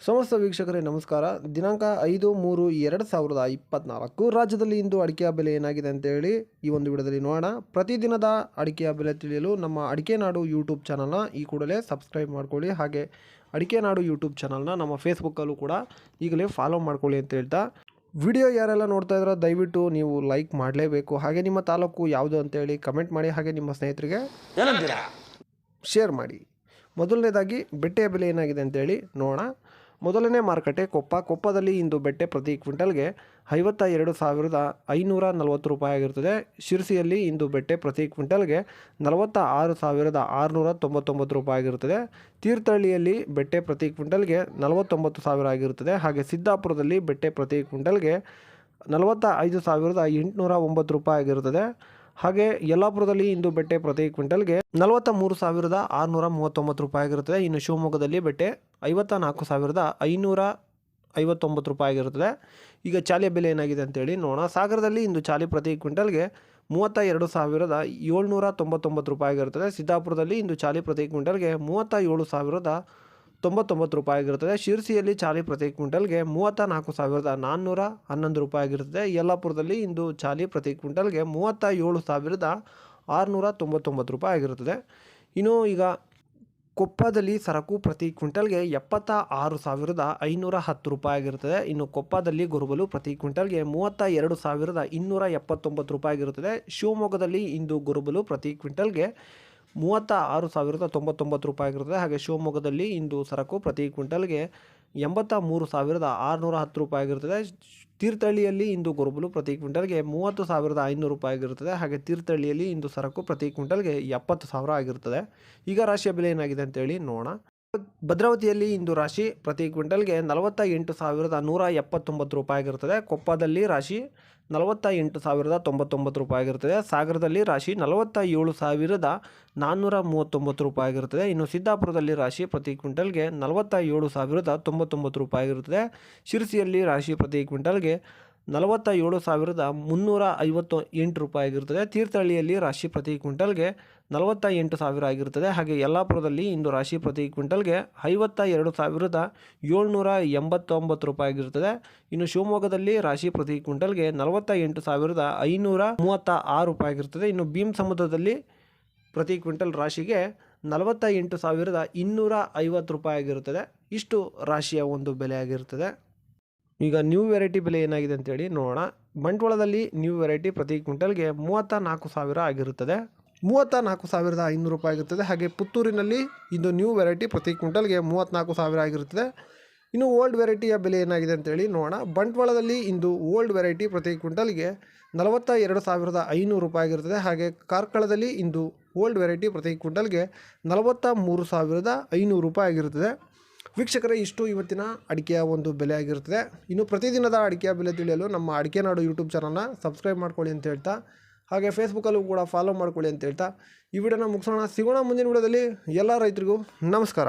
ಸಮಸ್ತ ವೀಕ್ಷಕರೇ ನಮಸ್ಕಾರ. ದಿನಾಂಕ 5/3/2024 ರಾಜ್ಯದಲ್ಲಿ ಇಂದು ಅಡಿಕೆಯ ಬೆಲೆ ಏನಾಗಿದೆ ಅಂತೇಳಿ ಈ ಒಂದು ವಿಡಿಯೋದಲ್ಲಿ ನೋಡೋಣ. ಪ್ರತಿದಿನದ ಅಡಿಕೆಯ ಬೆಲೆ ತಿಳಿಯಲು ನಮ್ಮ ಅಡಿಕೆ ನಾಡು ಯೂಟ್ಯೂಬ್ ಚಾನಲ್ನ ಈ ಕೂಡಲೇ ಸಬ್ಸ್ಕ್ರೈಬ್ ಮಾಡ್ಕೊಳ್ಳಿ. ಹಾಗೆ ಅಡಿಕೆ ನಾಡು ಯೂಟ್ಯೂಬ್ ಚಾನಲ್ನ ನಮ್ಮ ಫೇಸ್ಬುಕ್ಕಲ್ಲೂ ಕೂಡ ಈಗಲೇ ಫಾಲೋ ಮಾಡ್ಕೊಳ್ಳಿ ಅಂತ ಹೇಳ್ತಾ, ವಿಡಿಯೋ ಯಾರೆಲ್ಲ ನೋಡ್ತಾ ಇದ್ರೋ ದಯವಿಟ್ಟು ನೀವು ಲೈಕ್ ಮಾಡಲೇಬೇಕು. ಹಾಗೆ ನಿಮ್ಮ ತಾಲೂಕು ಯಾವುದು ಅಂತೇಳಿ ಕಮೆಂಟ್ ಮಾಡಿ. ಹಾಗೆ ನಿಮ್ಮ ಸ್ನೇಹಿತರಿಗೆ ಶೇರ್ ಮಾಡಿ. ಮೊದಲನೇದಾಗಿ ಬೆಟ್ಟೆಯ ಬೆಲೆ ಏನಾಗಿದೆ ಅಂತೇಳಿ ನೋಡೋಣ. ಮೊದಲನೇ ಮಾರುಕಟ್ಟೆ ಕೊಪ್ಪದಲ್ಲಿ ಇಂದು ಬೆಟ್ಟೆ ಪ್ರತಿ ಕ್ವಿಂಟಲ್ಗೆ 52,540 ರೂಪಾಯಿ ಆಗಿರುತ್ತದೆ. ಶಿರಸಿಯಲ್ಲಿ ಇಂದು ಬೆಟ್ಟೆ ಪ್ರತಿ ಕ್ವಿಂಟಲ್ಗೆ 46,699 ರೂಪಾಯಿ ಆಗಿರುತ್ತದೆ. ತೀರ್ಥಹಳ್ಳಿಯಲ್ಲಿ ಬೆಟ್ಟೆ ಪ್ರತಿ ಕ್ವಿಂಟಲ್ಗೆ 49,000 ಆಗಿರುತ್ತದೆ. ಹಾಗೆ ಸಿದ್ದಾಪುರದಲ್ಲಿ ಬೆಟ್ಟೆ ಪ್ರತಿ ಕ್ವಿಂಟಲ್ಗೆ 45,809 ರೂಪಾಯಿ ಆಗಿರುತ್ತದೆ. ಹಾಗೆ ಯಲ್ಲಾಪುರದಲ್ಲಿ ಇಂದು ಬೆಟ್ಟೆ ಪ್ರತಿ ಕ್ವಿಂಟಲ್ಗೆ 43,639 ರೂಪಾಯಿ ಆಗಿರುತ್ತದೆ. ಇನ್ನು ಶಿವಮೊಗ್ಗದಲ್ಲಿ ಬೆಟ್ಟೆ 54,559 ರೂಪಾಯಿ ಆಗಿರುತ್ತದೆ. ಈಗ ಚಾಲಿಯ ಬೆಲೆ ಏನಾಗಿದೆ ಅಂತೇಳಿ ನೋಡೋಣ. ಸಾಗರದಲ್ಲಿ ಇಂದು ಚಾಲಿ ಪ್ರತಿ ಕ್ವಿಂಟಲ್ಗೆ 32,799 ರೂಪಾಯಿ ಆಗಿರುತ್ತದೆ. ಸಿದ್ದಾಪುರದಲ್ಲಿ ಇಂದು ಚಾಲಿ ಪ್ರತಿ ಕ್ವಿಂಟಲ್ಗೆ 37,099 ರೂಪಾಯಿ ಆಗಿರುತ್ತದೆ. ಶಿರಸಿಯಲ್ಲಿ ಚಾಲಿ ಪ್ರತಿ ಕ್ವಿಂಟಲ್ಗೆ 34,411 ರೂಪಾಯಿ ಆಗಿರುತ್ತದೆ. ಯಲ್ಲಾಪುರದಲ್ಲಿ ಇಂದು ಚಾಲಿ ಪ್ರತಿ ಕ್ವಿಂಟಲ್ಗೆ 37,699 ರೂಪಾಯಿ ಆಗಿರುತ್ತದೆ. ಇನ್ನು ಈಗ ಕೊಪ್ಪದಲ್ಲಿ ಸರಕು ಪ್ರತಿ ಕ್ವಿಂಟಲ್ಗೆ 76,510 ರೂಪಾಯಿ ಆಗಿರುತ್ತದೆ. ಇನ್ನು ಕೊಪ್ಪದಲ್ಲಿ ಗೊರಬಲು ಪ್ರತಿ ಕ್ವಿಂಟಲ್ಗೆ 32,279 ರೂಪಾಯಿ ಆಗಿರುತ್ತದೆ. ಶಿವಮೊಗ್ಗದಲ್ಲಿ ಇಂದು ಗೊರಬಲು ಪ್ರತಿ ಕ್ವಿಂಟಲ್ಗೆ 36,099 ರೂಪಾಯಿ ಆಗಿರುತ್ತದೆ. ಹಾಗೆ ಶಿವಮೊಗ್ಗದಲ್ಲಿ ಇಂದು ಸರಕು ಪ್ರತಿ ಕ್ವಿಂಟಲ್ಗೆ 83,610 ರೂಪಾಯಿ ಆಗಿರುತ್ತದೆ. ತೀರ್ಥಹಳ್ಳಿಯಲ್ಲಿ ಇಂದು ಗೊರಬಲು ಪ್ರತಿ ಕ್ವಿಂಟಲ್ಗೆ 30,500 ರೂಪಾಯಿ ಆಗಿರುತ್ತದೆ. ಹಾಗೆ ತೀರ್ಥಹಳ್ಳಿಯಲ್ಲಿ ಇಂದು ಸರಕು ಪ್ರತಿ ಕ್ವಿಂಟಲ್ಗೆ 70,000 ಆಗಿರುತ್ತದೆ. ಈಗ ರಾಶಿಯ ಬೆಲೆ ಏನಾಗಿದೆ ಅಂತೇಳಿ ನೋಡೋಣ. ಭದ್ರಾವತಿಯಲ್ಲಿ ಇಂದು ರಾಶಿ ಪ್ರತಿ ಕ್ವಿಂಟಲ್ಗೆ 48,179 ರೂಪಾಯಿ ಆಗಿರುತ್ತದೆ. ಕೊಪ್ಪದಲ್ಲಿ ರಾಶಿ 48,099 ರೂಪಾಯಿ ಆಗಿರುತ್ತದೆ. ಸಾಗರದಲ್ಲಿ ರಾಶಿ 47,439 ರೂಪಾಯಿ ಆಗಿರುತ್ತದೆ. ಇನ್ನು ಸಿದ್ದಾಪುರದಲ್ಲಿ ರಾಶಿ ಪ್ರತಿ ಕ್ವಿಂಟಲ್ಗೆ 47,099 ರೂಪಾಯಿ ಆಗಿರುತ್ತದೆ. ಶಿರಸಿಯಲ್ಲಿ ರಾಶಿ ಪ್ರತಿ ಕ್ವಿಂಟಲ್ಗೆ 47,358 ರೂಪಾಯಿ ಆಗಿರುತ್ತದೆ. ತೀರ್ಥಹಳ್ಳಿಯಲ್ಲಿ ರಾಶಿ ಪ್ರತಿ ಕ್ವಿಂಟಲ್ಗೆ 48,000 ಆಗಿರುತ್ತದೆ. ಹಾಗೆ ಯಲ್ಲಾಪುರದಲ್ಲಿ ಇಂದು ರಾಶಿ ಪ್ರತಿ ಕ್ವಿಂಟಲ್ಗೆ 52,789 ರೂಪಾಯಿ ಆಗಿರುತ್ತದೆ. ಇನ್ನು ಶಿವಮೊಗ್ಗದಲ್ಲಿ ರಾಶಿ ಪ್ರತಿ ಕ್ವಿಂಟಲ್ಗೆ 48,536 ರೂಪಾಯಿ ಆಗಿರುತ್ತದೆ. ಇನ್ನು ಭೀಮ್ ಸಮುದ್ರದಲ್ಲಿ ಪ್ರತಿ ಕ್ವಿಂಟಲ್ ರಾಶಿಗೆ 48,250 ರೂಪಾಯಿ ಆಗಿರುತ್ತದೆ. ಇಷ್ಟು ರಾಶಿಯ ಒಂದು ಬೆಲೆ ಆಗಿರುತ್ತದೆ. ಈಗ ನ್ಯೂ ವೆರೈಟಿ ಬೆಲೆ ಏನಾಗಿದೆ ಅಂತೇಳಿ ನೋಡೋಣ. ಬಂಟ್ವಾಳದಲ್ಲಿ ನ್ಯೂ ವೆರೈಟಿ ಪ್ರತಿ ಕ್ವಿಂಟಲ್ಗೆ 34,000 ಆಗಿರುತ್ತದೆ. 34,500 ರೂಪಾಯಿ ಆಗಿರುತ್ತದೆ. ಹಾಗೆ ಪುತ್ತೂರಿನಲ್ಲಿ ಇದು ನ್ಯೂ ವೆರೈಟಿ ಪ್ರತಿ ಕ್ವಿಂಟಲ್ಗೆ 34,000 ಆಗಿರುತ್ತದೆ. ಇನ್ನು ಓಲ್ಡ್ ವೆರೈಟಿಯ ಬೆಲೆ ಏನಾಗಿದೆ ಅಂತೇಳಿ ನೋಡೋಣ. ಬಂಟ್ವಾಳದಲ್ಲಿ ಇಂದು ಓಲ್ಡ್ ವೆರೈಟಿ ಪ್ರತಿ ಕ್ವಿಂಟಲ್ಗೆ 42,500 ರೂಪಾಯಿ ಆಗಿರುತ್ತದೆ. ಹಾಗೆ ಕಾರ್ಕಳದಲ್ಲಿ ಇಂದು ಓಲ್ಡ್ ವೆರೈಟಿ ಪ್ರತಿ ಕ್ವಿಂಟಲ್ಗೆ 43,500 ರೂಪಾಯಿ ಆಗಿರುತ್ತದೆ. ವೀಕ್ಷಕರೇ, ಇಷ್ಟು ಇವತ್ತಿನ ಅಡಿಕೆಯ ಒಂದು ಬೆಲೆ ಆಗಿರುತ್ತದೆ. ಇನ್ನು ಪ್ರತಿದಿನದ ಅಡಿಕೆಯ ಬೆಲೆ ತಿಳಿಯಲು ನಮ್ಮ ಅಡಿಕೆ ನಾಡು ಯೂಟ್ಯೂಬ್ ಚಾನಲ್ನ ಸಬ್ಸ್ಕ್ರೈಬ್ ಮಾಡ್ಕೊಳ್ಳಿ ಅಂತ ಹೇಳ್ತಾ, ಹಾಗೆ ಫೇಸ್ಬುಕ್ಕಲ್ಲೂ ಕೂಡ ಫಾಲೋ ಮಾಡ್ಕೊಳ್ಳಿ ಅಂತ ಹೇಳ್ತಾ ಈ ವಿಡಿಯೋನ ಮುಗಿಸೋಣ. ಸಿಗೋಣ ಮುಂದಿನ ವಿಡಿಯೋದಲ್ಲಿ. ಎಲ್ಲ ರೈತರಿಗೂ ನಮಸ್ಕಾರ.